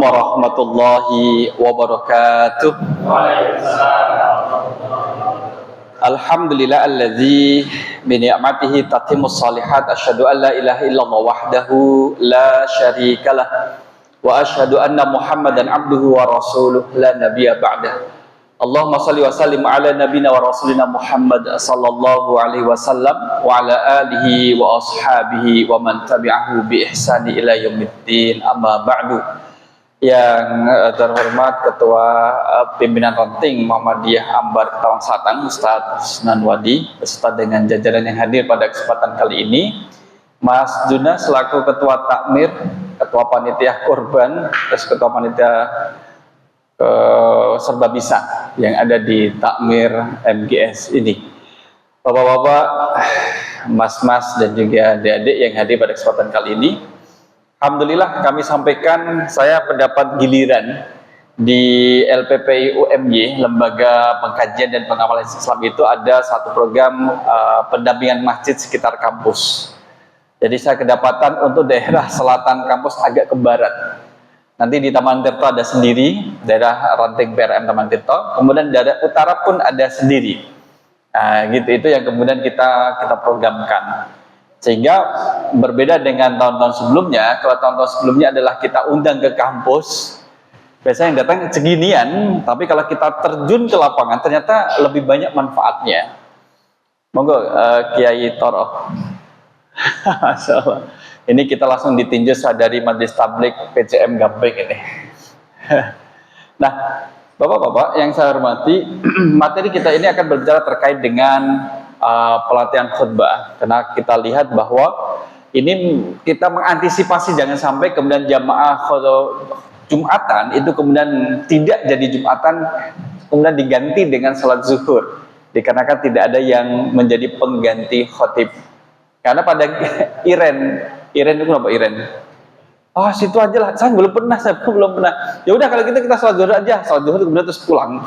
warahmatullahi wabarakatuh. Alhamdulillah alladzi bi ni'matihi tatimmus shalihat. Asyhadu an la ilaha illallah wahdahu la syarikalah wa asyhadu anna Muhammadan abduhu wa rasuluh la nabiyya ba'dah. Allahumma salli wa sallim ala nabina wa rasulina Muhammad sallallahu alaihi wasallam wa ala alihi wa ashabihi wa man tabi'ahu bi ihsani ila yaumiddin. Amma ba'du. Yang terhormat Ketua Pimpinan Ranting Muhammadiyah Ambar Ketawang Selatan Ustaz Nanwadi beserta dengan jajaran yang hadir pada kesempatan kali ini, Mas Juna selaku Ketua Takmir, Ketua Panitia Korban, terus Ketua Panitia Serba Bisa yang ada di Takmir MGS ini, Bapak-bapak, Mas-mas dan juga adik-adik yang hadir pada kesempatan kali ini. Alhamdulillah kami sampaikan, saya pendapat giliran di LPPI UMY, Lembaga Pengkajian dan Pengawalan Islam itu ada satu program pendampingan masjid sekitar kampus. Jadi saya kedapatan untuk daerah selatan kampus agak ke barat. Nanti di Taman Tirto ada sendiri, daerah Ranting PRM Taman Tirto. Kemudian daerah utara pun ada sendiri. Nah, gitu, itu yang kemudian kita programkan. Sehingga berbeda dengan tahun-tahun sebelumnya. Kalau tahun-tahun sebelumnya adalah kita undang ke kampus, biasanya yang datang seginian. Tapi kalau kita terjun ke lapangan, ternyata lebih banyak manfaatnya. Monggo Kiai Toro. Masya Allah. Ini kita langsung ditinjau dari Majelis Tablik PCM Gamping ini. Nah, Bapak-bapak yang saya hormati, materi kita ini akan berbicara terkait dengan pelatihan khutbah. Karena kita lihat bahwa ini kita mengantisipasi jangan sampai kemudian jamaah Jumatan itu kemudian tidak jadi Jumatan, kemudian diganti dengan salat zuhur. Dikarenakan tidak ada yang menjadi pengganti khotib. Karena pada Iren itu kenapa Iren? Oh, situ aja lah. Saya belum pernah. Ya udah kalau gitu kita salat zuhur aja. Salat zuhur kemudian terus pulang.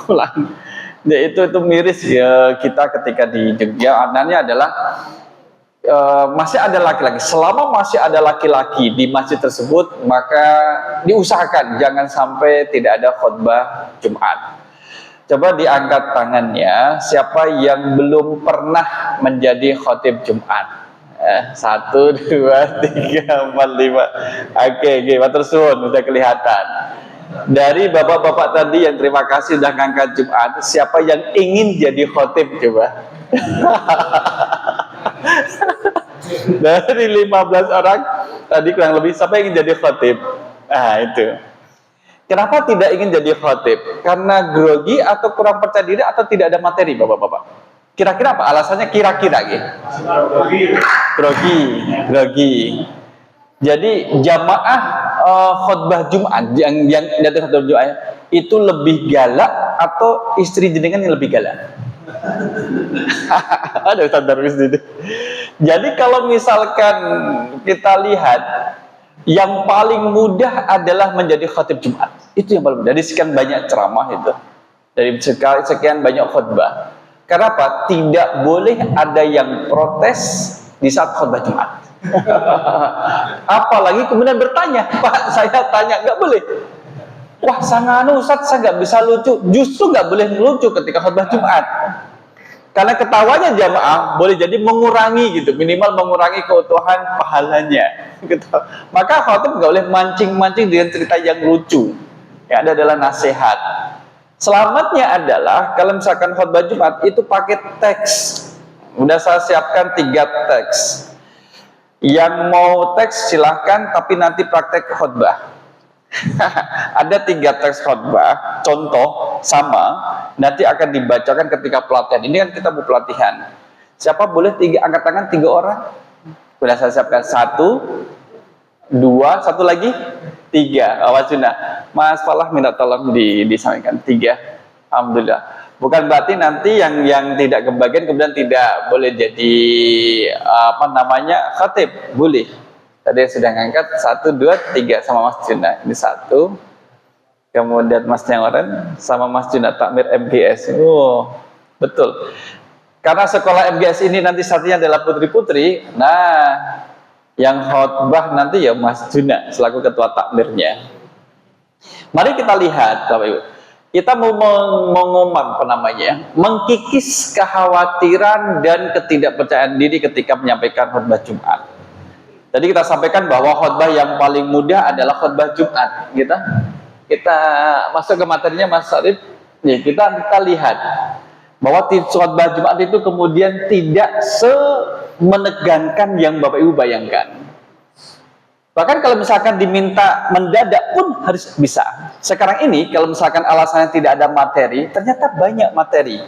Ya, itu miris ya kita ketika di Jogja. Anehnya adalah masih ada laki-laki. Selama masih ada laki-laki di masjid tersebut, maka diusahakan jangan sampai tidak ada khutbah Jumat. Coba diangkat tangannya siapa yang belum pernah menjadi khotib Jumat. 1, 2, 3, 4, 5. Oke, matur suwun, udah kelihatan. Dari bapak-bapak tadi yang terima kasih sudah ngangkat Jumat, siapa yang ingin jadi khotib coba? Dari 15 orang tadi kurang lebih, siapa yang ingin jadi khotib? Nah, itu. Kenapa tidak ingin jadi khotib? Karena grogi atau kurang percaya diri atau tidak ada materi, bapak-bapak? Kira-kira apa alasannya? Kira-kira gitu. Grogi. Jadi jamaah khutbah Jumat yang datang khutbah Jumat itu lebih galak atau istri jenengan yang lebih galak? Ada Ustaz Darwis itu. Jadi kalau misalkan kita lihat yang paling mudah adalah menjadi khatib Jumat. Itu yang paling mudah. Dari sekian banyak ceramah itu. Dari sekian banyak khutbah. Kenapa? Tidak boleh ada yang protes di saat khutbah Jumat. Apalagi kemudian bertanya, Pak, saya tanya, nggak boleh. Wah, sanganu Ustaz, saya nggak bisa lucu. Justru nggak boleh lucu ketika khutbah Jumat. Karena ketawanya jamaah boleh jadi mengurangi gitu, minimal mengurangi keutuhan pahalanya. Gitu. Maka khotib nggak boleh mancing-mancing dengan cerita yang lucu. Yang ada adalah nasihat. Selamatnya adalah kalau misalkan khutbah Jumat itu pakai teks. Udah saya siapkan 3 teks. Yang mau teks silahkan, tapi nanti praktek khutbah. Ada 3 teks khutbah, contoh sama, nanti akan dibacakan ketika pelatihan. Ini kan kita mau pelatihan. Siapa boleh angkat tangan 3 orang? Sudah saya siapkan 1, 2, 1 lagi 3. Awas sudah. Mas Falah minta tolong disampaikan 3. Alhamdulillah. Bukan berarti nanti yang tidak kebagian kemudian tidak boleh jadi khatib. Boleh. Tadi sudah ngangkat 1, 2, 3 sama Mas Juna. Ini 1. Kemudian Mas Nyangoren sama Mas Juna Takmir MGS. Oh, betul. Karena sekolah MGS ini nanti satunya adalah putri-putri. Nah, yang khotbah nanti ya Mas Juna selaku ketua takmirnya. Mari kita lihat, Bapak Ibu. Kita mau mengumam, mengkikis kekhawatiran dan ketidakpercayaan diri ketika menyampaikan khutbah Jumat. Tadi kita sampaikan bahwa khutbah yang paling mudah adalah khutbah Jumat. Kita masuk ke materinya, Mas Sarif. Ya, kita lihat bahwa khutbah Jumat itu kemudian tidak semenegangkan yang Bapak Ibu bayangkan. Bahkan kalau misalkan diminta mendadak pun harus bisa. Sekarang ini kalau misalkan alasannya tidak ada materi, ternyata banyak materi.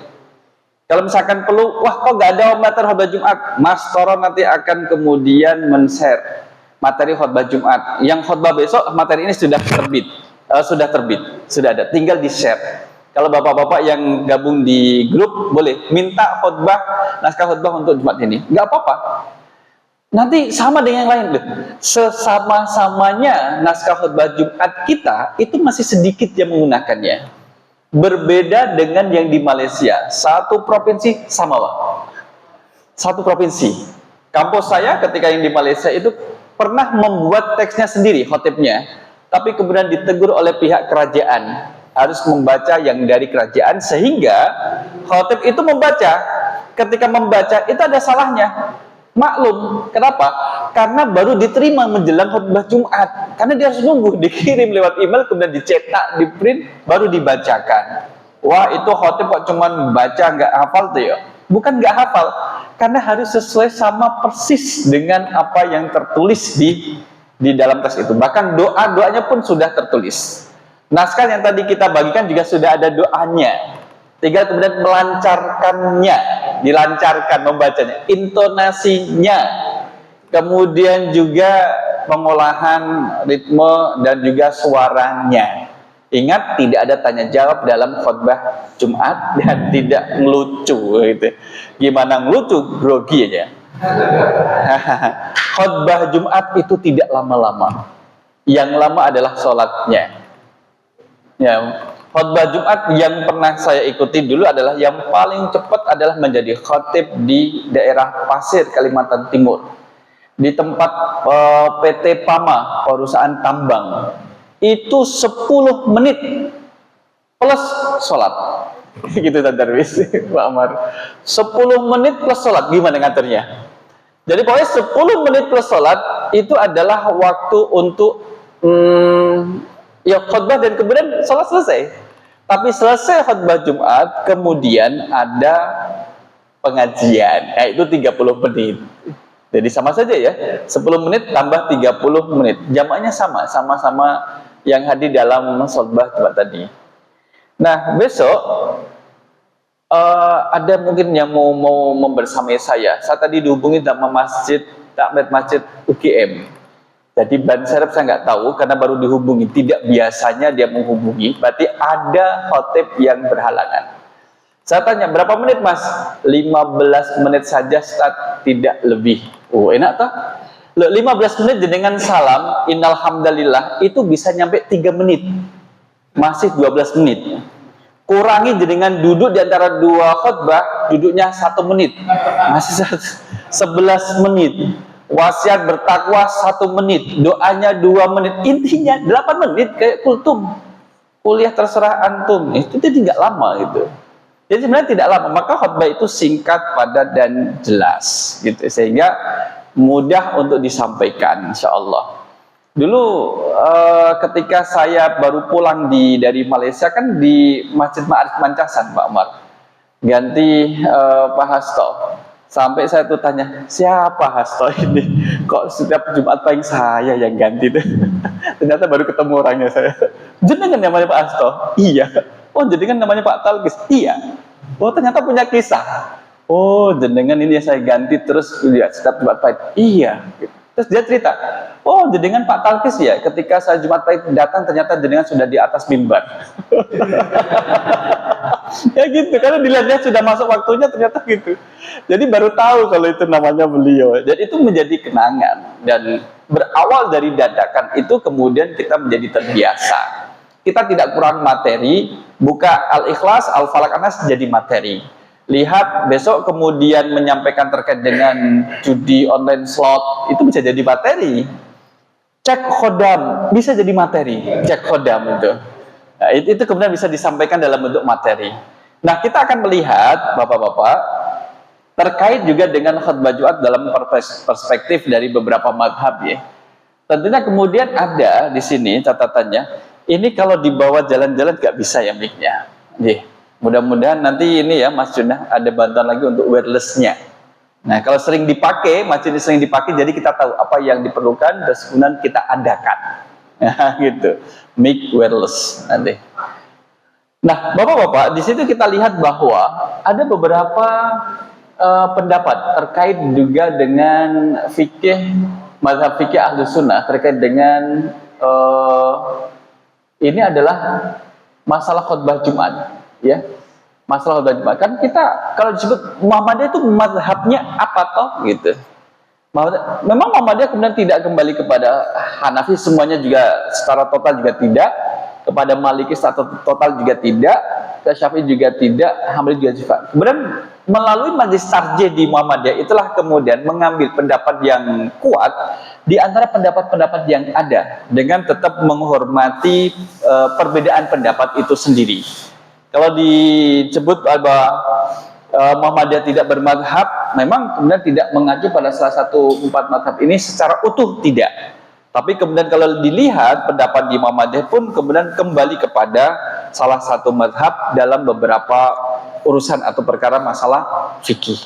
Kalau misalkan perlu, wah kok nggak ada materi khutbah Jumat, Mas Toro nanti akan kemudian men-share materi khutbah Jumat. Yang khutbah besok materi ini sudah terbit, sudah ada, tinggal di-share. Kalau bapak-bapak yang gabung di grup boleh minta khutbah, naskah khutbah untuk Jumat ini, nggak apa-apa. Nanti sama dengan yang lain, sesama-samanya naskah khutbah Jumat kita itu masih sedikit yang menggunakannya. Berbeda dengan yang di Malaysia, satu provinsi sama, Pak. Satu provinsi. Kampus saya ketika yang di Malaysia itu pernah membuat teksnya sendiri, khotibnya, tapi kemudian ditegur oleh pihak kerajaan harus membaca yang dari kerajaan, sehingga khotib itu membaca. Ketika membaca itu ada salahnya. Maklum, kenapa? Karena baru diterima menjelang khutbah Jumat. Karena dia harus nunggu, dikirim lewat email, kemudian dicetak, di print, baru dibacakan. Wah, itu khotib kok cuman baca, nggak hafal tuh ya? Bukan nggak hafal, karena harus sesuai sama persis dengan apa yang tertulis di dalam teks itu. Bahkan doa-doanya pun sudah tertulis. Naskah yang tadi kita bagikan juga sudah ada doanya. Tinggal kemudian melancarkannya, dilancarkan membacanya, intonasinya, kemudian juga pengolahan ritme dan juga suaranya. Ingat, tidak ada tanya jawab dalam khutbah Jumat dan tidak ngelucu gitu. Gimana ngelucu? Grogi aja. Khutbah Jumat itu tidak lama-lama. Yang lama adalah sholatnya. Ya, khutbah Jumat yang pernah saya ikuti dulu adalah yang paling cepat adalah menjadi khatib di daerah Pasir, Kalimantan Timur. Di tempat PT Pama, perusahaan tambang. Itu 10 menit plus sholat. Gitu Tante Darwis, Pak Amar. 10 menit plus sholat, gimana ngaturnya? Jadi pokoknya 10 menit plus sholat itu adalah waktu untuk ya khutbah dan kemudian sholat selesai. Tapi selesai khutbah Jumat, kemudian ada pengajian, itu 30 menit. Jadi sama saja ya, 10 menit tambah 30 menit. Jamaknya sama-sama yang hadir dalam khutbah Jumat tadi. Nah, besok ada mungkin yang mau membersamai saya. Saya tadi dihubungi sama takmir masjid UGM. Jadi ban serep saya nggak tahu karena baru dihubungi. Tidak biasanya dia menghubungi. Berarti ada khotib yang berhalangan. Saya tanya, berapa menit Mas? 15 menit saja, Ustaz, tidak lebih. Oh, enak toh? 15 menit dengan salam, innal hamdalillah, itu bisa nyampe 3 menit. Masih 12 menit. Kurangi dengan duduk di antara dua khutbah, duduknya 1 menit. Masih 11 menit. Wasiat bertakwa 1 menit, doanya 2 menit, intinya 8 menit kayak kultum, kuliah terserah antum. Itu tidak lama gitu. Jadi sebenarnya tidak lama, maka khutbah itu singkat, padat dan jelas gitu, sehingga mudah untuk disampaikan insyaallah. Dulu ketika saya baru pulang dari Malaysia kan di Masjid Ma'arif Mancasan, Pak Umar, ganti Pak Hasto. Sampai saya tuh tanya, siapa Hasto ini? Kok setiap Jumat paling saya yang ganti tuh? Ternyata baru ketemu orangnya saya. Jenengan namanya Pak Hasto? Iya. Oh, jenengan namanya Pak Talkis? Iya. Oh, ternyata punya kisah. Oh, jenengan ini saya ganti terus setiap Jumat pahit. Iya. Terus dia cerita, oh jenengan Pak Talkis ya, ketika saya Jumat pahit datang ternyata jenengan sudah di atas mimbar. Ya gitu, karena dilihatnya sudah masuk waktunya ternyata gitu. Jadi baru tahu kalau itu namanya beliau. Dan itu menjadi kenangan. Dan berawal dari dadakan itu kemudian kita menjadi terbiasa. Kita tidak kurang materi, buka Al-Ikhlas, Al-Falaq, An-Nas jadi materi. Lihat besok kemudian menyampaikan terkait dengan judi online slot, itu bisa jadi materi. cek khodam bisa jadi materi, cek khodam itu. Nah, itu kemudian bisa disampaikan dalam bentuk materi. Nah, kita akan melihat Bapak-bapak terkait juga dengan khutbah Jumat dalam perspektif dari beberapa mazhab ya. Tentunya kemudian ada di sini catatannya, ini kalau dibawa jalan-jalan gak bisa ya mic-nya. Mudah-mudahan nanti ini ya Mas Junah ada bantuan lagi untuk wireless-nya. Nah, kalau sering dipakai, masjid ini sering dipakai, jadi kita tahu apa yang diperlukan, dan kemudian kita adakan. Nah, gitu. Mic wireless nanti. Nah, Bapak-bapak, di situ kita lihat bahwa ada beberapa pendapat terkait juga dengan fikih, mazhab fikih Ahlus Sunnah terkait dengan ini adalah masalah khutbah Jumat, ya. Masalah khutbah Jumat. Kan kita kalau disebut Muhammadiyah itu mazhabnya apa toh gitu. Memang Muhammadiyah kemudian tidak kembali kepada Hanafi semuanya juga secara total juga tidak, kepada Maliki secara total juga tidak, ke Syafi'i juga tidak, Hambali juga tidak. Kemudian melalui majelis tarjih di Muhammadiyah itulah kemudian mengambil pendapat yang kuat di antara pendapat-pendapat yang ada dengan tetap menghormati perbedaan pendapat itu sendiri. Kalau disebut bahwa Muhammadiyah tidak bermadhab, memang kemudian tidak mengacu pada salah satu 4 madhab ini secara utuh, tidak. Tapi kemudian kalau dilihat pendapat di Muhammadiyah pun kemudian kembali kepada salah satu madhab dalam beberapa urusan atau perkara masalah fikih.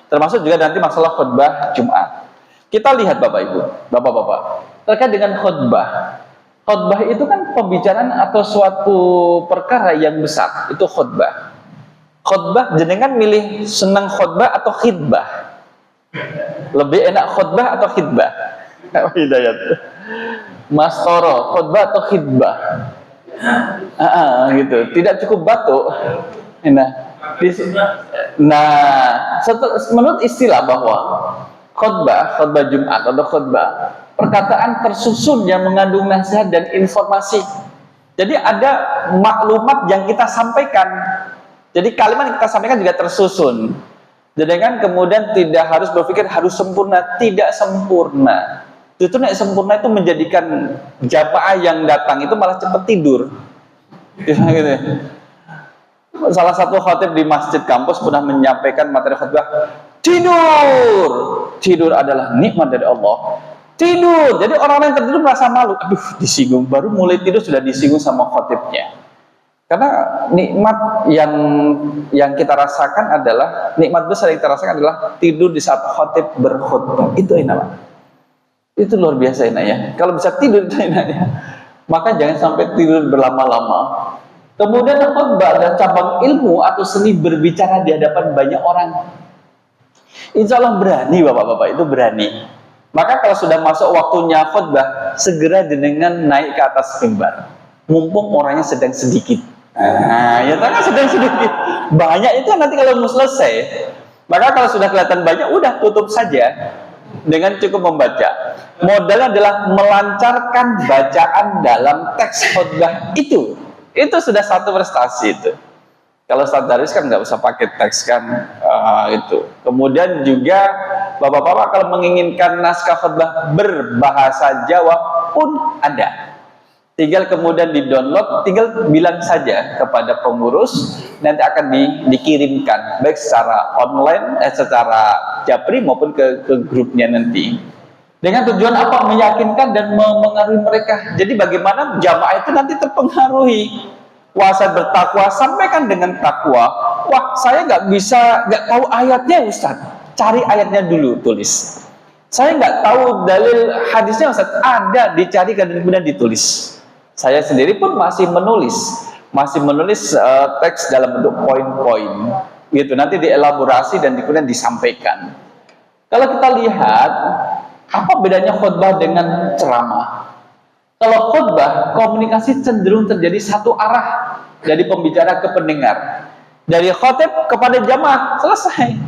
Termasuk juga nanti masalah khutbah Jumat. Kita lihat Bapak Ibu, Bapak-bapak, terkait dengan khutbah. Khutbah itu kan pembicaraan atau suatu perkara yang besar, itu khutbah. Khutbah, jenengan milih senang khutbah atau khidbah? Lebih enak khutbah atau khidbah? Hidayat. Mas Toro, khutbah atau khidbah? Gitu. Tidak cukup batuk. Menurut istilah bahwa khutbah Jumat atau khutbah, perkataan tersusun yang mengandung nasihat dan informasi. Jadi ada maklumat yang kita sampaikan. Jadi kalimat yang kita sampaikan juga tersusun. Jadi kan kemudian tidak harus berpikir harus sempurna, tidak sempurna. Itu nek sempurna itu menjadikan jamaah yang datang itu malah cepat tidur. Gitu. Salah satu khatib di masjid kampus pernah menyampaikan materi khutbah, tidur adalah nikmat dari Allah. Tidur, jadi orang yang tertidur merasa malu. Aduh, disinggung, baru mulai tidur sudah disinggung sama khatibnya. Karena nikmat yang kita rasakan adalah, nikmat besar yang kita rasakan adalah tidur di saat khatib berkhutbah. Itu enak. Itu luar biasa enak ya. Kalau bisa tidur itu enak ya. Maka jangan sampai tidur berlama-lama. Kemudian khutbah adalah cabang ilmu atau seni berbicara di hadapan banyak orang. Insya Allah berani Bapak-bapak, itu berani. Maka kalau sudah masuk waktunya khutbah, segera dengan naik ke atas mimbar. Mumpung orangnya sedang sedikit. Nah, ya kan sedang sedikit. Banyak itu nanti kalau mau selesai. Maka kalau sudah kelihatan banyak, udah tutup saja dengan cukup membaca. Modalnya adalah melancarkan bacaan dalam teks khutbah itu. Itu sudah satu prestasi itu. Kalau standaris kan nggak usah pakai teks kan, itu. Kemudian juga Bapak-bapak kalau menginginkan naskah khutbah berbahasa Jawa pun ada. Tinggal kemudian di-download, tinggal bilang saja kepada pengurus, nanti akan dikirimkan baik secara online, secara japri maupun ke grupnya nanti. Dengan tujuan apa? Meyakinkan dan mempengaruhi mereka. Jadi bagaimana jamaah itu nanti terpengaruhi. Puasa bertakwa, sampaikan dengan takwa. Wah, saya nggak tahu ayatnya Ustaz. Cari ayatnya dulu, tulis. Saya nggak tahu dalil hadisnya Ustaz. Ada, dicari dan kemudian ditulis. Saya sendiri pun masih menulis teks dalam bentuk poin-poin. Gitu, nanti dielaborasi dan kemudian disampaikan. Kalau kita lihat, apa bedanya khutbah dengan ceramah? Kalau khutbah, komunikasi cenderung terjadi satu arah dari pembicara ke pendengar, dari khatib kepada jamaah, selesai.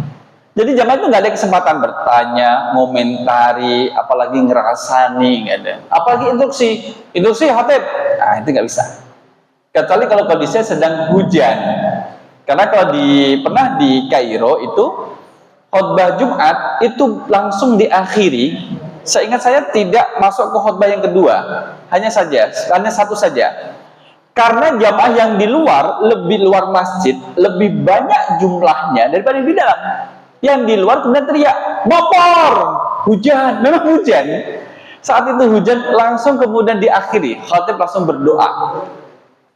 Jadi jamaah itu nggak ada kesempatan bertanya, ngomentari, apalagi ngerasani, nggak ada. Apalagi instruksi khatib, nah itu nggak bisa. Kecuali kalau kondisinya sedang hujan. Karena kalau pernah di Kairo itu khutbah Jumat itu langsung diakhiri Seingat saya tidak masuk ke khutbah yang kedua, hanya satu saja. Karena jamaah yang di luar, lebih luar masjid, lebih banyak jumlahnya daripada yang di dalam. Yang di luar kemudian teriak, "Motor!" Hujan, memang hujan. Saat itu hujan, langsung kemudian diakhiri, khatib langsung berdoa.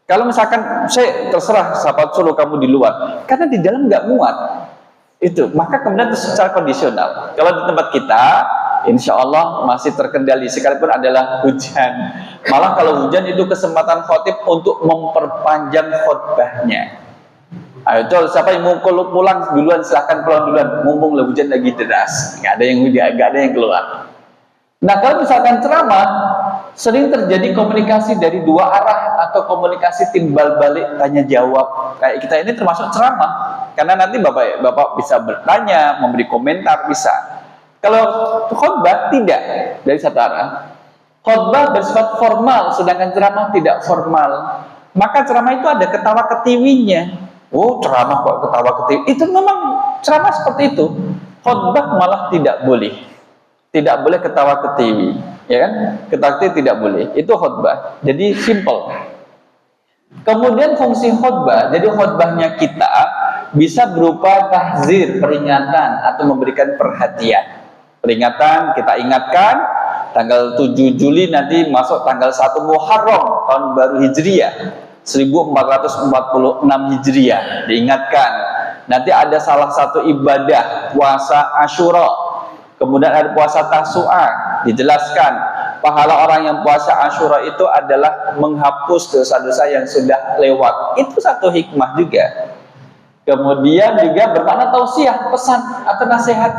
Kalau misalkan saya terserah sahabat suruh kamu di luar, karena di dalam nggak muat itu, maka kemudian itu secara kondisional. Kalau di tempat kita, insya Allah masih terkendali sekalipun adalah hujan. Malah kalau hujan itu kesempatan khatib untuk memperpanjang khutbahnya. Ayo, siapa yang mau pulang duluan, silahkan pulang duluan. Mumpung hujan lagi deras, nggak ada yang keluar. Nah, kalau misalkan ceramah, sering terjadi komunikasi dari dua arah atau komunikasi timbal balik tanya jawab. Kayak kita ini termasuk ceramah, karena nanti bapak bisa bertanya, memberi komentar bisa. Kalau khutbah tidak dari satu arah. Khutbah bersifat formal, sedangkan ceramah tidak formal. Maka ceramah itu ada ketawa ketiwinya. Oh, ceramah kok ketawa ketiwi? Itu memang ceramah seperti itu. Khutbah malah tidak boleh. Tidak boleh ketawa ketiwi, ya kan? Ketawa ketiwi tidak boleh. Itu khutbah. Jadi simple. Kemudian fungsi khutbah, jadi khutbahnya kita bisa berupa tahzir, peringatan atau memberikan perhatian. Peringatan, kita ingatkan tanggal 7 Juli nanti masuk tanggal 1 Muharram tahun baru Hijriah 1446 Hijriah, diingatkan. Nanti ada salah satu ibadah puasa Asyura, kemudian ada puasa Tasu'a, dijelaskan pahala orang yang puasa Asyura itu adalah menghapus dosa-dosa yang sudah lewat. Itu satu hikmah juga. Kemudian juga bermakna tausiah, pesan atau nasihat.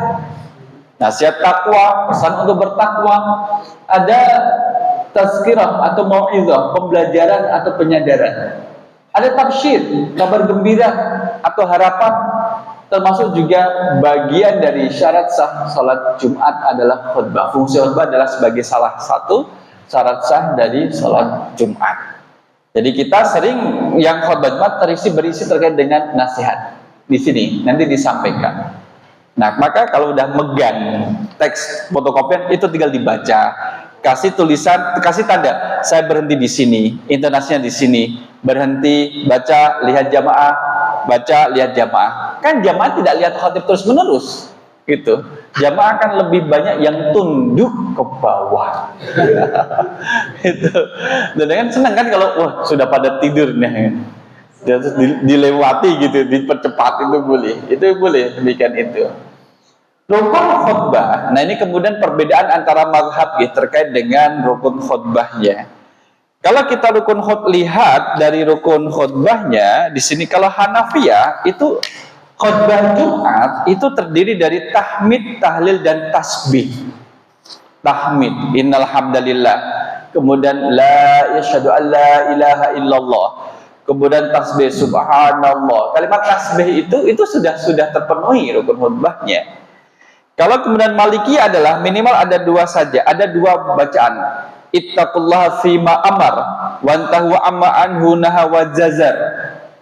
Nasihat takwa, pesan untuk bertakwa. Ada tazkirah atau mau'izah, pembelajaran atau penyadaran. Ada tabsyir, kabar gembira atau harapan. Termasuk juga bagian dari syarat sah salat Jumat adalah khutbah. Fungsi khutbah adalah sebagai salah satu syarat sah dari salat Jumat. Jadi kita sering yang khutbah Jumat berisi terkait dengan nasihat. Di sini nanti disampaikan. Nah, maka kalau udah megang teks fotokopian itu tinggal dibaca, kasih tulisan, kasih tanda, saya berhenti di sini, intonasinya di sini, berhenti, baca, lihat jamaah, baca, lihat jamaah. Kan jamaah tidak lihat khatib terus menerus, gitu. Jamaah akan lebih banyak yang tunduk ke bawah. Itu. Dan kan senang kan kalau wah sudah pada tidur nih, terus dilewati gitu, dipercepat itu boleh, demikian itu. Rukun khutbah. Nah, ini kemudian perbedaan antara mazhab terkait dengan rukun khutbahnya. Kalau kita lihat dari rukun khutbahnya di sini, kalau Hanafiyah itu khutbah Jumat itu terdiri dari tahmid, tahlil dan tasbih. Tahmid, innal hamdalillah. Kemudian la yashhadu an la ilaha illallah. Kemudian tasbih subhanallah. Kalimat tasbih itu sudah terpenuhi rukun khutbahnya. Kalau kemudian Maliki adalah minimal ada dua saja, ada dua bacaan. Ittaqullaha fima amar wantahu amma anhu naha wa jazar.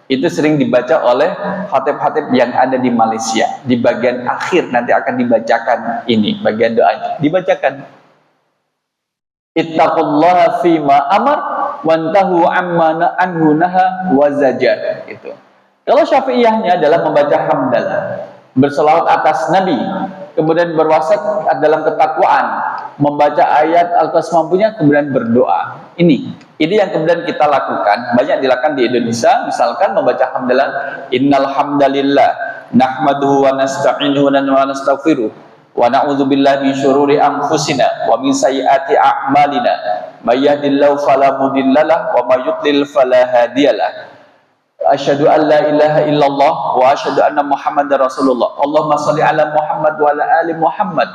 Itu sering dibaca oleh khatib-khatib yang ada di Malaysia. Di bagian akhir nanti akan dibacakan ini, bagian doanya. Dibacakan. Ittaqullaha fima amar wantahu amma anhu naha wa zajar. Itu. Kalau Syafi'iyahnya adalah membaca hamdalah, berselawat atas Nabi, kemudian berwasat dalam ketakwaan, membaca ayat Al-Qasas mampunya, kemudian berdoa. Ini yang kemudian kita lakukan, banyak dilakukan di Indonesia. Misalkan membaca hamdalah, innal hamdalillah nahmaduhu wa nasta'inuhu wa nastaghfiruh wa na'udzubillahi min syururi anfusina wa min sayyiati a'malina may yahdihillahu fala mudhillalah wa may yudlil fala hadiyalah. Asyhadu an la ilaha illallah wa asyhadu anna Muhammadar Rasulullah. Allahumma shalli ala Muhammad wa ala ali Muhammad.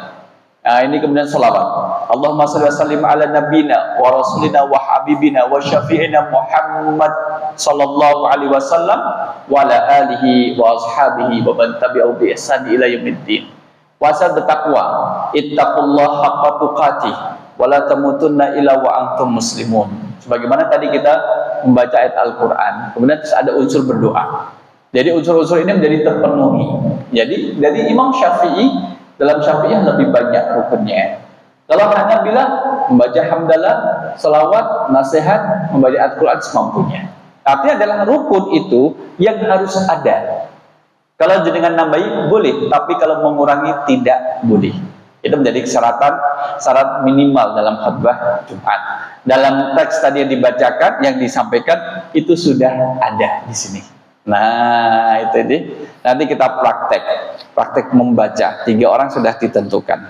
Nah, ini kemudian selawat. Allahumma shalli wa sallim ala nabiyina wa rasulina wa habibina wa syafi'ina Muhammad sallallahu alaihi wasallam wa ala alihi wa ashabihi wa man tabi'ahu bi ihsan ila yaumiddin. Puasa bertakwa, ittaqullaha haqqa tuqatih wa la tamutunna illa wa antum muslimun. Sebagaimana tadi kita membaca ayat Al-Quran, kemudian ada unsur berdoa. Jadi unsur-unsur ini menjadi terpenuhi. Jadi dari Imam Syafi'i, dalam Syafi'iyah lebih banyak rukunnya. Kalau Hanabilah membaca hamdalah, salawat, nasihat, membaca Al-Quran semampunya. Artinya adalah rukun itu yang harus ada. Kalau jenengan nambahi boleh, tapi kalau mengurangi tidak boleh. Itu menjadi syarat minimal dalam khutbah Jumat. Dalam teks tadi yang dibacakan, yang disampaikan itu sudah ada di sini. Nah, itu ini. Nanti kita praktek membaca. 3 orang sudah ditentukan.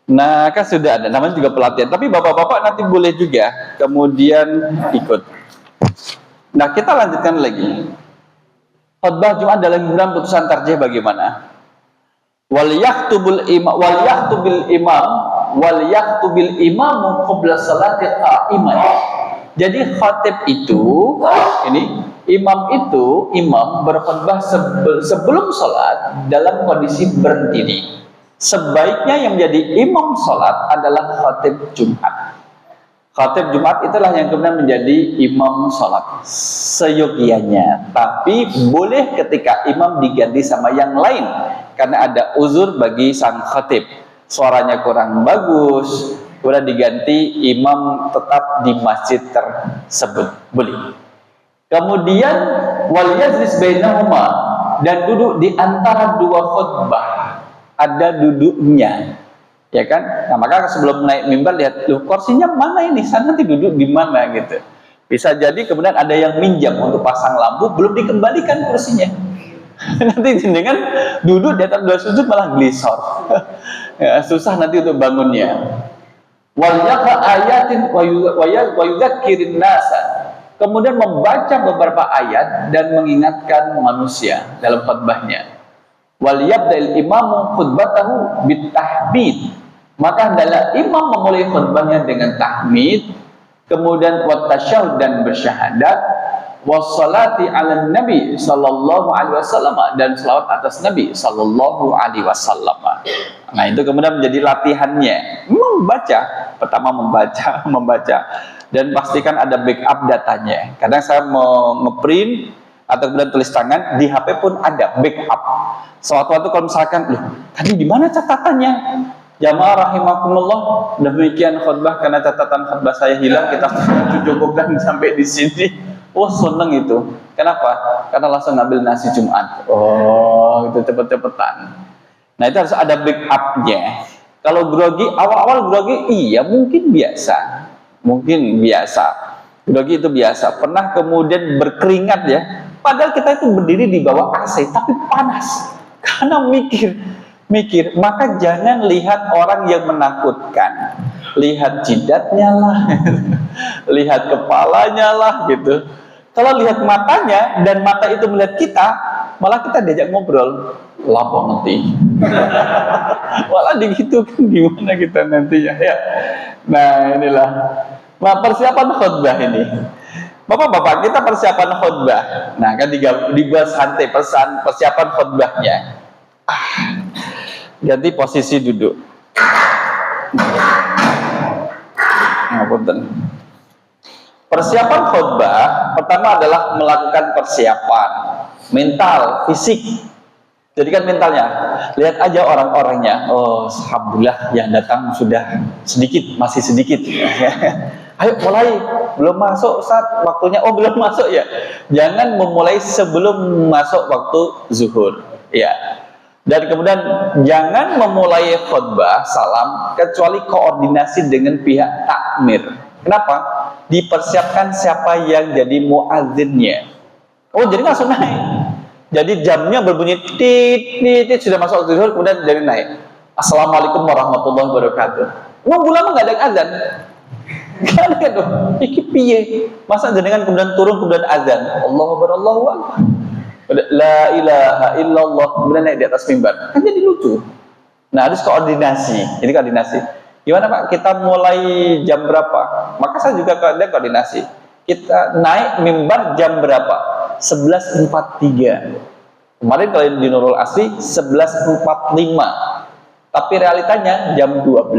Nah, kan sudah ada, namanya juga pelatihan. Tapi bapak-bapak nanti boleh juga kemudian ikut. Nah, kita lanjutkan lagi. Khutbah Jumat dalam bulan putusan tarjih bagaimana? Wal yaktubil imam qabla salatil qa'imah. Jadi khatib itu imam berkhutbah sebelum salat dalam kondisi berdiri. Sebaiknya yang menjadi imam salat adalah khatib Jumat. Khatib Jumat itulah yang kemudian menjadi imam salat seyogianya. Tapi boleh ketika imam diganti sama yang lain karena ada uzur bagi sang khatib. Suaranya kurang bagus, kemudian diganti imam tetap di masjid tersebut. Boleh. Kemudian wal yajlis bainahuma, dan duduk di antara dua khutbah. Ada duduknya, ya kan? Nah, maka sebelum naik mimbar lihat, loh kursinya mana ini? Sana nanti duduk di mana gitu. Bisa jadi kemudian ada yang minjam untuk pasang lampu, belum dikembalikan kursinya. Nanti dengan duduk di atas 2 sujud malah gelisor. Ya, susah nanti untuk bangunnya. Wal yaqra ayatin wa yudzakirin nasa. Kemudian membaca beberapa ayat dan mengingatkan manusia dalam khutbahnya. Wal yabda'il imamu khutbatahu bitahmid. Maka adalah imam memulai khutbahnya dengan tahmid, kemudian wat tasyahud dan bersyahadat, wassalati 'alan nabi sallallahu alaihi wasallam, dan selawat atas nabi sallallahu alaihi wasallam. Nah, itu kemudian menjadi latihannya. Membaca, pertama membaca dan pastikan ada backup datanya. Kadang saya mau ngeprint atau kemudian tulis tangan, di HP pun ada backup. Suatu-suatu kalau misalkan, loh, tadi di mana catatannya? Jamaah rahimakumullah, demikian khutbah karena catatan khutbah saya hilang, kita cukupkan sampai di sini. Oh, seneng itu. Kenapa? Karena langsung ngambil nasi Jumat. Oh, itu cepet-cepetan. Nah, itu harus ada backupnya. Kalau grogi, awal-awal grogi, iya mungkin biasa. Grogi itu biasa. Pernah kemudian berkeringat ya. Padahal kita itu berdiri di bawah AC, tapi panas. Karena mikir. Maka jangan lihat orang yang menakutkan. Lihat jidatnya lah. Lihat kepalanya lah gitu. Kalau lihat matanya dan mata itu melihat kita, malah kita diajak ngobrol. Lapor nanti. Malah digitukan gimana kita nantinya ya. Nah, inilah. Nah, persiapan khutbah ini. Bapak-bapak, kita persiapan khutbah. Nah, kan dibuat santai persiapan khutbahnya. Ganti posisi duduk. Ngapunten. Persiapan khutbah pertama adalah melakukan persiapan mental, fisik. Jadikan mentalnya. Lihat aja orang-orangnya. Oh, alhamdulillah yang datang sudah masih sedikit. Ayo mulai, belum masuk saat waktunya. Oh, belum masuk ya. Jangan memulai sebelum masuk waktu zuhur. Ya. Dan kemudian jangan memulai khutbah salam kecuali koordinasi dengan pihak takmir. Kenapa? Dipersiapkan siapa yang jadi muadzinnya. Oh, jadi langsung naik. Jadi jamnya berbunyi tit sudah masuk waktu zuhur, kemudian jadi naik. Assalamualaikum warahmatullahi wabarakatuh. Nunggu lama nggak ada yang azan. Kan itu, iki piye? Masa jenengan kemudian turun kemudian azan. Allahu Akbar, Allahu Akbar. La ilaha illallah, kemudian naik di atas mimbar. Kan jadi lucu. Nah, harus koordinasi. Ini koordinasi. Gimana Pak? Kita mulai jam berapa? Maka saya juga ada koordinasi. Kita naik mimbar jam berapa? 11.43. Kemarin kalau di Nurul Asri 11.45. Tapi realitanya jam 12.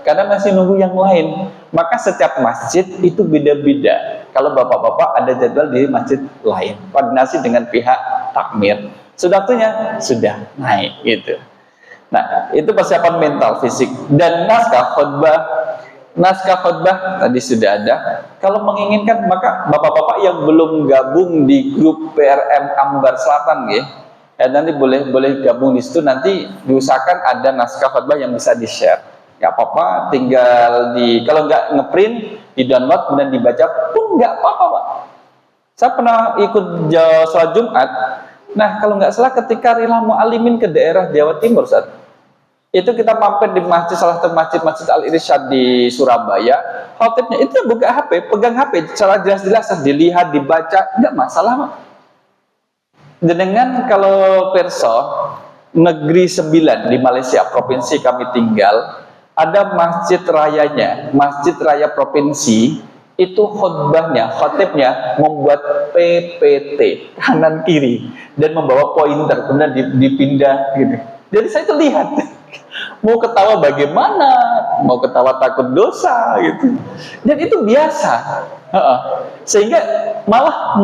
Karena masih nunggu yang lain. Maka setiap masjid itu beda-beda. Kalau bapak-bapak ada jadwal di masjid lain, koordinasi dengan pihak takmir. Sudah waktunya sudah naik gitu. Nah, itu persiapan mental, fisik. Dan naskah khutbah tadi sudah ada. Kalau menginginkan, maka bapak-bapak yang belum gabung di grup PRM Ambar Selatan, nanti boleh gabung di situ. Nanti diusahakan ada naskah khutbah yang bisa di-share. Nggak apa-apa, tinggal kalau nggak ngeprint, di-download kemudian dibaca pun nggak apa-apa, Pak. Saya pernah ikut sholat Jumat. Nah, kalau nggak salah ketika Rila Mu'alimin ke daerah Jawa Timur, itu kita mampir di salah satu masjid Al-Irsyad di Surabaya. Khotibnya itu buka HP, pegang HP secara jelas-jelas, dilihat, dibaca, nggak masalah, Pak. Dengan kalau perso negeri 9 di Malaysia provinsi kami tinggal, ada masjid rayanya, masjid raya provinsi. Itu khotibnya membuat PPT kanan kiri dan membawa pointer, kemudian dipindah gitu. Jadi saya itu lihat, mau ketawa bagaimana, mau ketawa takut dosa gitu. Dan itu biasa. Sehingga malah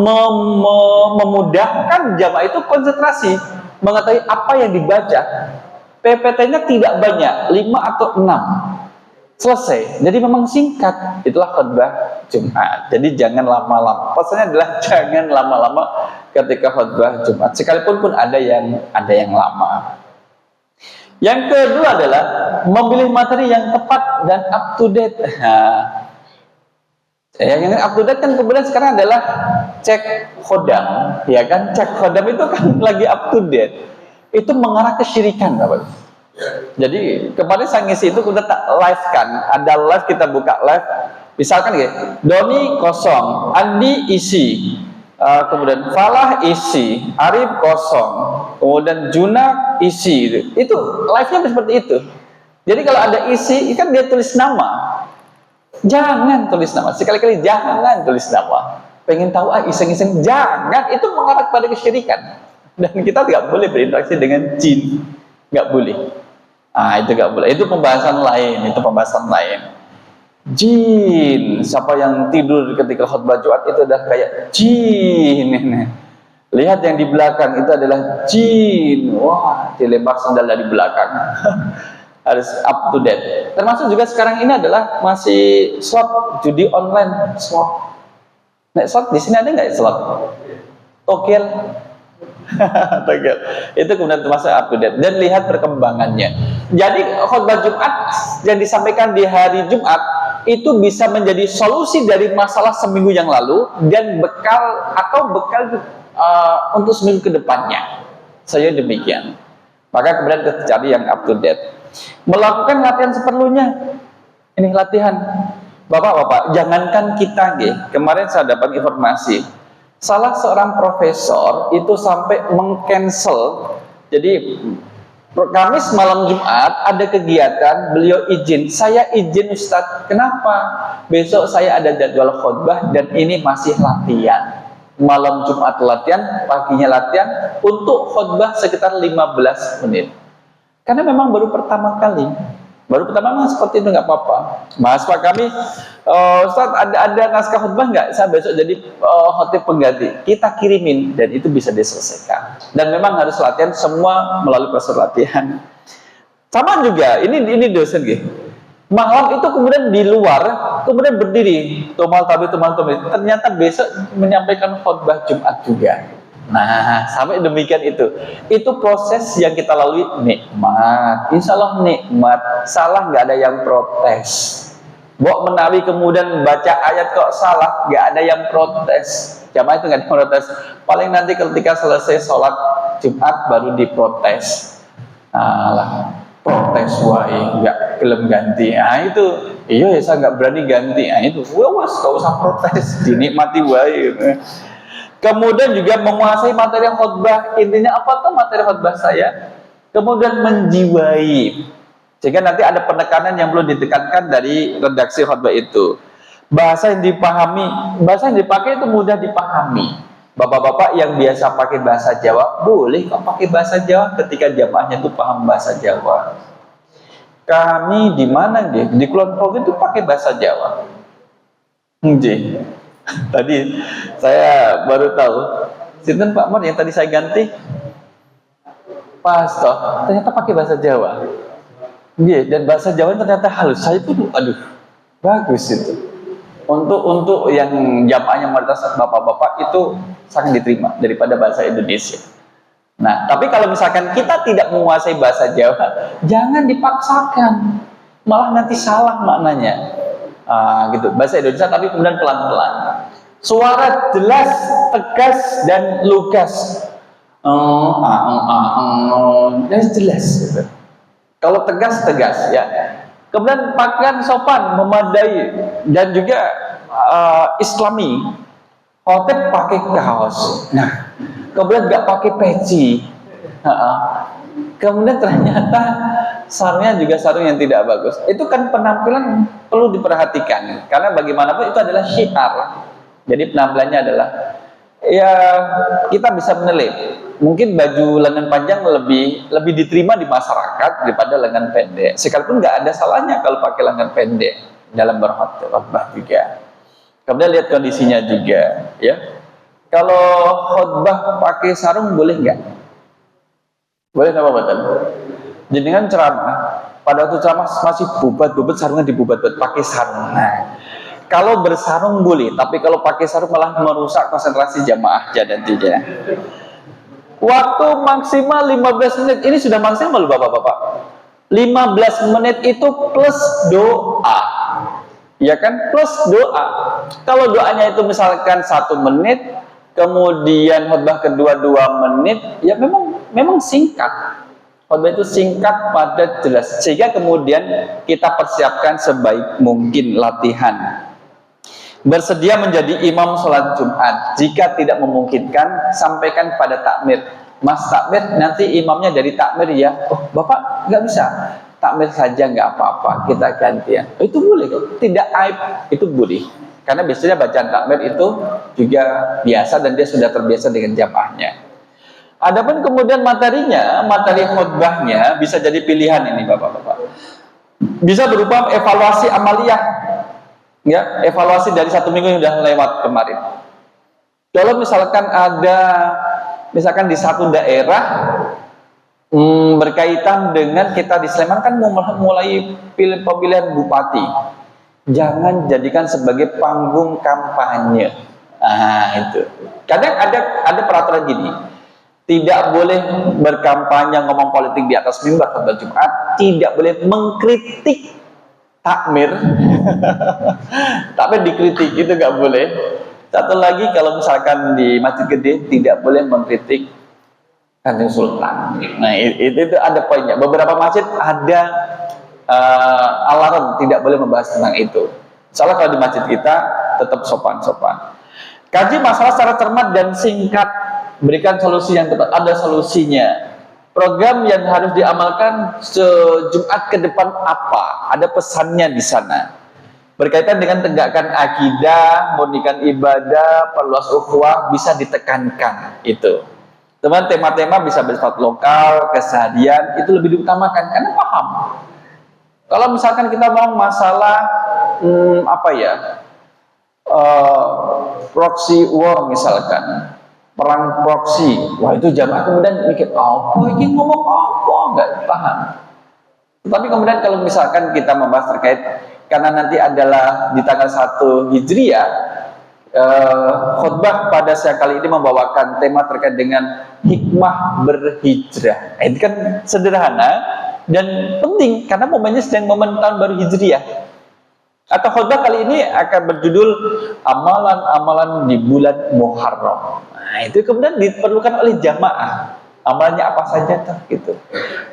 memudahkan jamaah itu konsentrasi, mengetahui apa yang dibaca. PPT-nya tidak banyak, 5 atau 6. Selesai. Jadi memang singkat. Itulah khutbah Jumat. Jadi jangan lama-lama. Pesannya adalah jangan lama-lama ketika khutbah Jumat. Sekalipun pun ada yang lama. Yang kedua adalah memilih materi yang tepat dan up to date. Nah, yang up to date kan kemudian sekarang adalah cek khodam, ya kan? Cek khodam itu kan lagi up to date. Itu mengarah ke syirikan, Bapak. Jadi kemarin saya ngisi itu udah tak live kan, ada live, kita buka live, misalkan Doni kosong, Andi isi, kemudian Falah isi, Arif kosong, kemudian Juna isi, itu live-nya seperti itu. Jadi kalau ada isi, kan dia tulis nama, jangan tulis nama, sekali-kali jangan tulis nama. Pengen tahu iseng-iseng, jangan, itu mengarah pada kesyirikan. Dan kita tidak boleh berinteraksi dengan jin, nggak boleh. Itu nggak boleh. Itu pembahasan lain. Jin, siapa yang tidur ketika khutbah Jumat itu adalah kayak jin. Lihat yang di belakang itu adalah jin. Wah, dilempar sandal dari belakang. Harus up to date. Termasuk juga sekarang ini adalah masih slot judi online, slot. Nah, slot di sini ada nggak slot? Tokil. Itu kemudian termasuk up to date dan lihat perkembangannya. Jadi khutbah Jumat yang disampaikan di hari Jumat itu bisa menjadi solusi dari masalah seminggu yang lalu dan bekal untuk seminggu kedepannya. Saya demikian. Maka kemudian kita cari yang up to date. Melakukan latihan seperlunya. Ini latihan. Bapak-bapak, jangankan kita kemarin saya dapat informasi. Salah seorang profesor itu sampai meng-cancel. Jadi Kamis malam Jumat ada kegiatan, beliau izin. Saya izin Ustadz. Kenapa? Besok saya ada jadwal khutbah dan ini masih latihan. Malam Jumat latihan, paginya latihan untuk khutbah sekitar 15 menit. Karena memang baru pertama kali. Baru pertama memang seperti itu, nggak apa-apa. Mas Pak kami, Ustaz ada naskah khutbah nggak? Saya besok jadi khotib pengganti. Kita kirimin dan itu bisa diselesaikan. Dan memang harus latihan semua melalui proses latihan. Sama juga, ini dosen malam itu kemudian di luar, kemudian berdiri, tumal tabi. Ternyata besok menyampaikan khutbah Jumat juga. Nah, sampai demikian itu proses yang kita lalui nikmat, insya Allah nikmat. Salah nggak ada yang protes. Bok menawi kemudian baca ayat kok salah, nggak ada yang protes. Jamaah itu nggak ada yang protes. Paling nanti ketika selesai sholat Jumat baru diprotes. Protes wae, nggak gelem ganti. Itu iya ya, saya nggak berani ganti. Itu wes nggak usah protes, dinikmati wae. Kemudian juga menguasai materi khutbah. Intinya apa tuh materi khutbah saya? Kemudian menjiwai. Sehingga nanti ada penekanan yang perlu ditekankan dari redaksi khutbah itu. Bahasa yang dipahami, bahasa yang dipakai itu mudah dipahami. Bapak-bapak yang biasa pakai bahasa Jawa, boleh kok pakai bahasa Jawa ketika jamaahnya itu paham bahasa Jawa. Kami di mana di Kulon Progo itu pakai bahasa Jawa. Tadi saya baru tahu, sinten Pak Mar yang tadi saya ganti? Pastor ternyata pakai bahasa Jawa. Iya, dan bahasa Jawa ternyata halus. Saya pun, aduh, bagus itu. Untuk yang jamaahnya mayoritas bapak-bapak itu sangat diterima daripada bahasa Indonesia. Nah, tapi kalau misalkan kita tidak menguasai bahasa Jawa, jangan dipaksakan, malah nanti salah maknanya. Gitu. Bahasa Indonesia tapi kemudian pelan-pelan. Suara jelas, tegas dan lugas. Jelas gitu. Kalau tegas ya. Kemudian pakaian sopan, memadai dan juga Islami. Khotib pakai kaos. Nah, kemudian nggak pakai peci. Kemudian ternyata sarungnya juga sarung yang tidak bagus. Itu kan penampilan perlu diperhatikan karena bagaimanapun itu adalah syiar. Jadi penampilannya adalah ya kita bisa menilai. Mungkin baju lengan panjang lebih diterima di masyarakat daripada lengan pendek. Sekalipun nggak ada salahnya kalau pakai lengan pendek dalam berkhutbah juga. Kemudian lihat kondisinya juga, ya. Kalau khutbah pakai sarung boleh nggak? Boleh nggak Bapak? Jadi kan ceramah, pada waktu ceramah masih bubat-bubat sarungnya dibubat-bubat pakai sarung. Nah, kalau bersarung boleh, tapi kalau pakai sarung malah merusak konsentrasi jamaah dan tidak. Waktu maksimal 15 menit. Ini sudah maksimal loh Bapak-bapak. 15 menit itu plus doa. Ya kan? Plus doa. Kalau doanya itu misalkan 1 menit, kemudian khutbah kedua 2 menit, ya memang singkat. Khutbah itu singkat, padat, jelas. Sehingga kemudian kita persiapkan sebaik mungkin latihan. Bersedia menjadi imam sholat Jumat. Jika tidak memungkinkan, sampaikan pada takmir. Mas takmir, nanti imamnya dari takmir ya. Oh, Bapak nggak bisa. Takmir saja nggak apa-apa, kita gantian. Itu boleh kok. Tidak aib, itu boleh. Karena biasanya bacaan takmir itu juga biasa dan dia sudah terbiasa dengan jamaahnya. Adapun kemudian materinya, materi khutbahnya bisa jadi pilihan ini Bapak-bapak. Bisa berupa evaluasi amaliyah. Ya, evaluasi dari 1 minggu yang sudah lewat kemarin. Kalau misalkan ada, misalkan di satu daerah berkaitan dengan kita di Sleman kan mulai pemilihan bupati. Jangan jadikan sebagai panggung kampanye. Itu. Kadang ada peraturan gini. Tidak boleh berkampanye ngomong politik di atas mimbar khutbah Jumat. Tidak boleh mengkritik takmir. Takmir dikritik itu nggak boleh. Satu lagi, kalau misalkan di masjid gede tidak boleh mengkritik Kanjeng Sultan. Nah itu ada poinnya. Beberapa masjid ada alarm tidak boleh membahas tentang itu. Soalnya kalau di masjid kita tetap sopan-sopan. Kaji masalah secara cermat dan singkat. Berikan solusi yang tepat. Ada solusinya. Program yang harus diamalkan sejumat ke depan apa? Ada pesannya di sana. Berkaitan dengan tegakkan akidah, murnikan ibadah, perluas ukhuwah, bisa ditekankan itu. Teman, tema-tema bisa bersifat lokal, keseharian, itu lebih diutamakan karena paham. Kalau misalkan kita mau masalah proxy war misalkan. Perang proksi, wah itu jamaah kemudian mikir apa ini ngomong apa, nggak paham. Tetapi kemudian kalau misalkan kita membahas terkait karena nanti adalah di tanggal 1 Hijriah, khutbah pada siang kali ini membawakan tema terkait dengan hikmah berhijrah. Ini kan sederhana dan penting karena momennya sedang momen tahun baru Hijriah. Atau khutbah kali ini akan berjudul amalan-amalan di bulan Muharram. Nah, itu kemudian diperlukan oleh jamaah. Amalannya apa saja tuh gitu.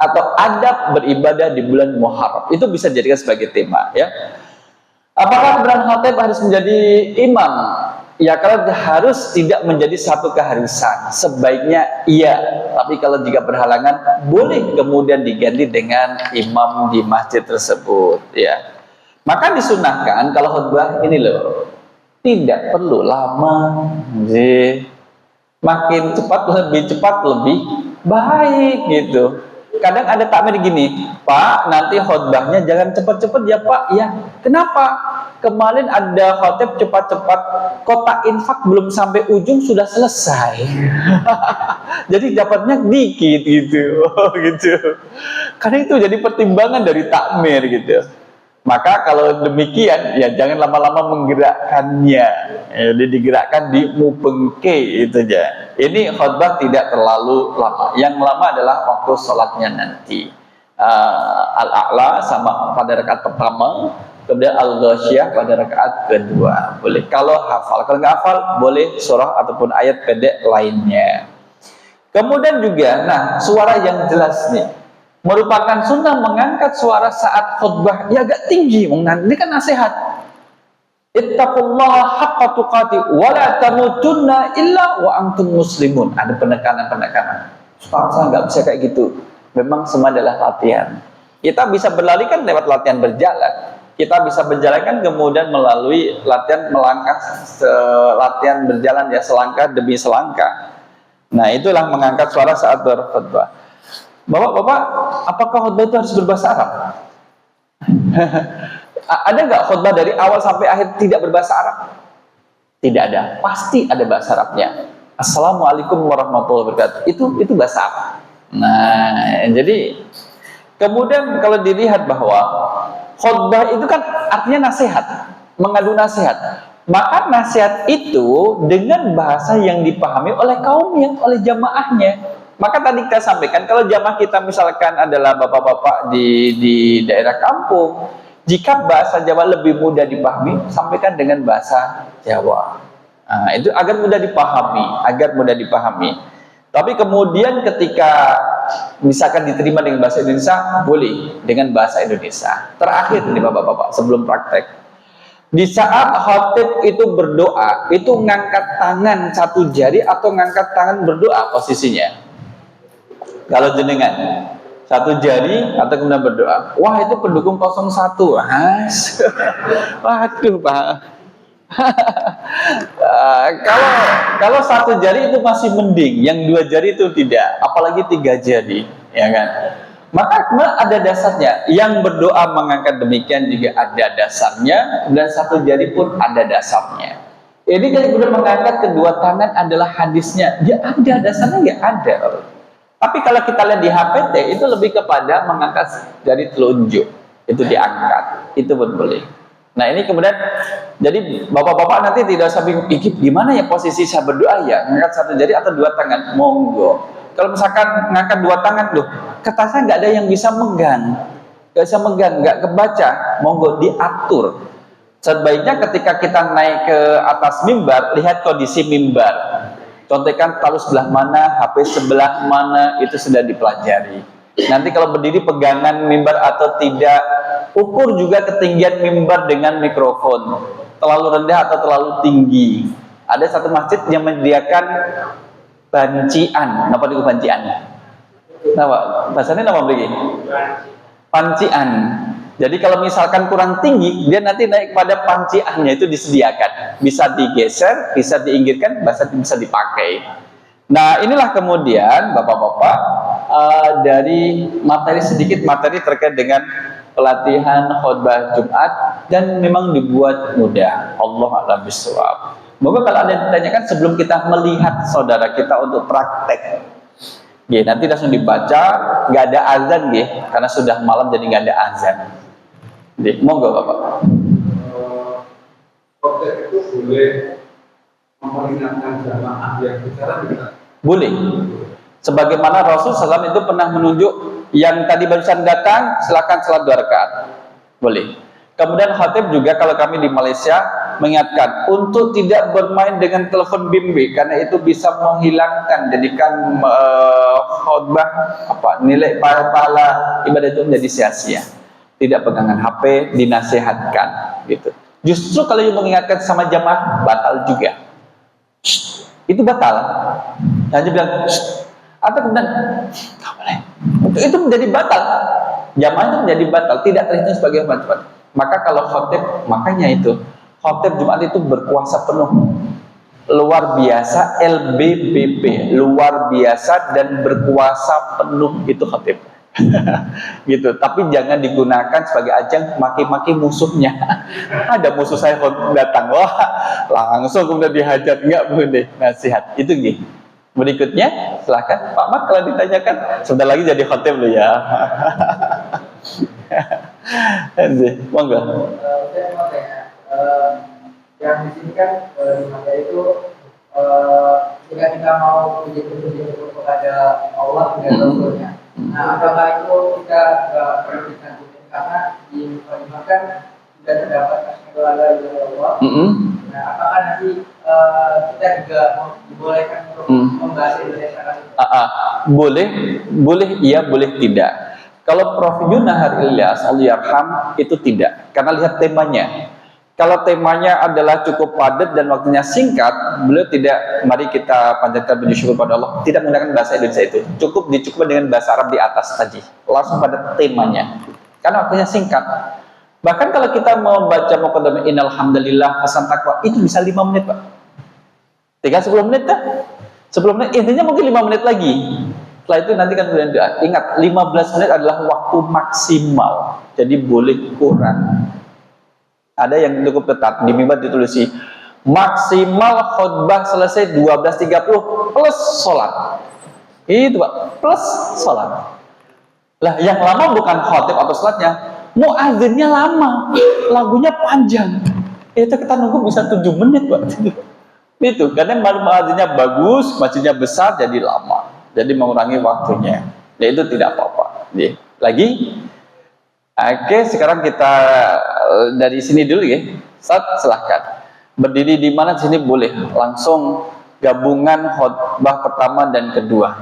Atau adab beribadah di bulan Muharram. Itu bisa dijadikan sebagai tema ya. Apakah kebenaran khatib harus menjadi imam? Ya, kalau harus tidak menjadi satu keharusan. Sebaiknya iya. Tapi kalau jika berhalangan boleh kemudian diganti dengan imam di masjid tersebut ya. Maka disunahkan kalau khutbah ini loh, tidak perlu lama, makin cepat lebih baik gitu. Kadang ada takmir gini, Pak, nanti khutbahnya jangan cepat-cepat ya Pak. Ya, kenapa? kemarin ada khotib cepat-cepat, kotak infak belum sampai ujung sudah selesai. Jadi dapatnya dikit gitu. Gitu. Karena itu jadi pertimbangan dari takmir gitu. Maka kalau demikian ya jangan lama-lama menggerakkannya. Jadi digerakkan di mubengke itu aja. Ini khutbah tidak terlalu lama. Yang lama adalah waktu sholatnya nanti. Al-A'la sama pada rakaat pertama, kemudian Al-Ghasyiyah pada rakaat kedua. Boleh kalau hafal. Kalau nggak hafal boleh surah ataupun ayat pendek lainnya. Kemudian juga, nah suara yang jelas nih. Merupakan sunnah mengangkat suara saat khutbah ya agak tinggi. Ini kan nasihat. Ittaqullaha haqqa tuqati wa la tamutunna illa wa antum muslimun. Ada penekanan-penekanan. Ustaz, saya nggak bisa kayak gitu. Memang semua adalah latihan. Kita bisa berlari kan lewat latihan berjalan. Kita bisa berjalan kan kemudian melalui latihan melangkah, latihan berjalan ya selangkah demi selangkah. Nah itulah mengangkat suara saat berkhutbah. Bapak-bapak, apakah khutbah itu harus berbahasa Arab? Ada nggak khutbah dari awal sampai akhir tidak berbahasa Arab? Tidak ada, pasti ada bahasa Arabnya. Assalamualaikum warahmatullahi wabarakatuh. Itu bahasa Arab. Nah, jadi kemudian kalau dilihat bahwa khutbah itu kan artinya nasihat, mengadu nasihat. Maka nasihat itu dengan bahasa yang dipahami oleh kaumnya, oleh jamaahnya. Maka tadi kita sampaikan, kalau jamaah kita misalkan adalah bapak-bapak di daerah kampung, jika bahasa Jawa lebih mudah dipahami, sampaikan dengan bahasa Jawa. Nah, itu agar mudah dipahami, Tapi kemudian ketika misalkan diterima dengan bahasa Indonesia, boleh dengan bahasa Indonesia. Terakhir nih bapak-bapak, sebelum praktek. Di saat khatib itu berdoa, itu ngangkat tangan satu jari atau ngangkat tangan berdoa posisinya? Kalau jenengan satu jari atau kemudian berdoa, wah itu pendukung 01. Waduh Pak. Kalau satu jari itu masih mending, yang dua jari itu tidak, apalagi 3 jari, ya kan? Maka ada dasarnya. Yang berdoa mengangkat demikian juga ada dasarnya, dan satu jari pun ada dasarnya. Ini jadi benar mengangkat kedua tangan adalah hadisnya, ya ada dasarnya, ya ada. Tapi kalau kita lihat di HPT itu lebih kepada mengangkat jari telunjuk, itu diangkat, itu pun boleh. Nah ini kemudian, jadi bapak-bapak nanti tidak usah bingung, gimana ya posisi saya berdoa ya, mengangkat satu jari atau dua tangan, monggo. Kalau misalkan ngangkat dua tangan loh, kertasnya nggak ada yang bisa megang, nggak kebaca, monggo diatur. Sebaiknya ketika kita naik ke atas mimbar, lihat kondisi mimbar. Contohkan taruh sebelah mana, HP sebelah mana, itu sudah dipelajari. Nanti kalau berdiri pegangan mimbar atau tidak, ukur juga ketinggian mimbar dengan mikrofon, terlalu rendah atau terlalu tinggi. Ada satu masjid yang menyediakan bancian. Napa itu bancian? Napa? Bahasanya nama begini? Pancian. Jadi kalau misalkan kurang tinggi, dia nanti naik pada panciannya, itu disediakan. Bisa digeser, bisa diinggirkan, bisa dipakai. Nah inilah kemudian bapak-bapak dari materi terkait dengan pelatihan khutbah Jumat, dan memang dibuat mudah. Allah a'lam bishawab. Moga kalau ada yang ditanyakan sebelum kita melihat saudara kita untuk praktek, nanti langsung dibaca, nggak ada azan, karena sudah malam jadi nggak ada azan. Monggo bapak. Khotib itu boleh memperingatkan jamaah yang bicara bisa? Boleh. Sebagaimana Rasul SAW itu pernah menunjuk yang tadi barusan datang, silakan salat 2 rakaat. Boleh. Kemudian khatib juga kalau kami di Malaysia mengingatkan untuk tidak bermain dengan telepon bimbit, karena itu bisa menghilangkan, jadikan khutbah nilai pahala ibadah itu menjadi sia-sia. Tidak pegangan HP, dinasihatkan gitu. Justru kalau yang mengingatkan sama jamaah batal juga. Itu batal. Hanya bilang atau kemudian nggak boleh. Itu menjadi batal. Jamaah itu menjadi batal, tidak terhitung sebagai khutbah. Maka kalau khotib, makanya itu khotib Jumat itu berkuasa penuh, luar biasa, LBBP, luar biasa dan berkuasa penuh itu khotib. Gitu. Tapi jangan digunakan sebagai ajang maki-maki musuhnya. Ada musuh saya datang, wah langsung kemudian dihajar, enggak boleh. Nasihat itu gitu. Berikutnya silahkan Pak Mat kalau ditanyakan. Sebentar lagi jadi khotib loh ya. Monggo. Saya mau tanya, yang di sini kan di materi itu jika kita mau puji-puji kepada Allah dan Rasulnya, nah apakah itu kita perlu ditanjung karena dipertimbangkan tidak terdapat kesimpulan dari Allah? Nah apakah nanti kita juga dibolehkan untuk membahas Indonesia? Boleh, iya, boleh tidak. Kalau Prof. Yunahar Ilyas Allahyarham itu tidak, karena lihat temanya. Kalau temanya adalah cukup padat dan waktunya singkat, beliau tidak, mari kita panjatkan puji syukur pada Allah, tidak menggunakan bahasa Indonesia itu, cukup dicukupkan dengan bahasa Arab di atas tadi, langsung pada temanya, karena waktunya singkat. Bahkan kalau kita mau baca muqaddimah innal hamdalillah pesan takwa, itu bisa 5 menit Pak, tinggal 10 menit kan? 10 menit, intinya mungkin 5 menit lagi. Setelah itu nanti kan kemudian doa. Ingat, 15 menit adalah waktu maksimal, jadi boleh kurang. Ada yang cukup ketat, di mimbar ditulis maksimal khutbah selesai 12.30 plus sholat. Itu Pak, plus sholat. Lah yang lama bukan khotib atau sholatnya, muadzinnya lama, lagunya panjang. Itu kita nunggu bisa 7 menit Pak. Itu karena muadzinnya bagus, masjidnya besar, jadi lama. Jadi mengurangi waktunya. Ya itu tidak apa-apa. Lagi. Oke, sekarang kita dari sini dulu ya. Ustaz, silahkan. Berdiri di mana sini boleh. Langsung gabungan khutbah pertama dan kedua.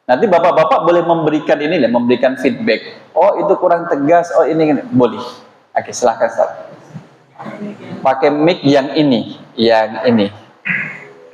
Nanti bapak-bapak boleh memberikan ini, memberikan feedback. Oh itu kurang tegas. Oh ini boleh. Oke, silahkan Ustaz. Pakai mic yang ini,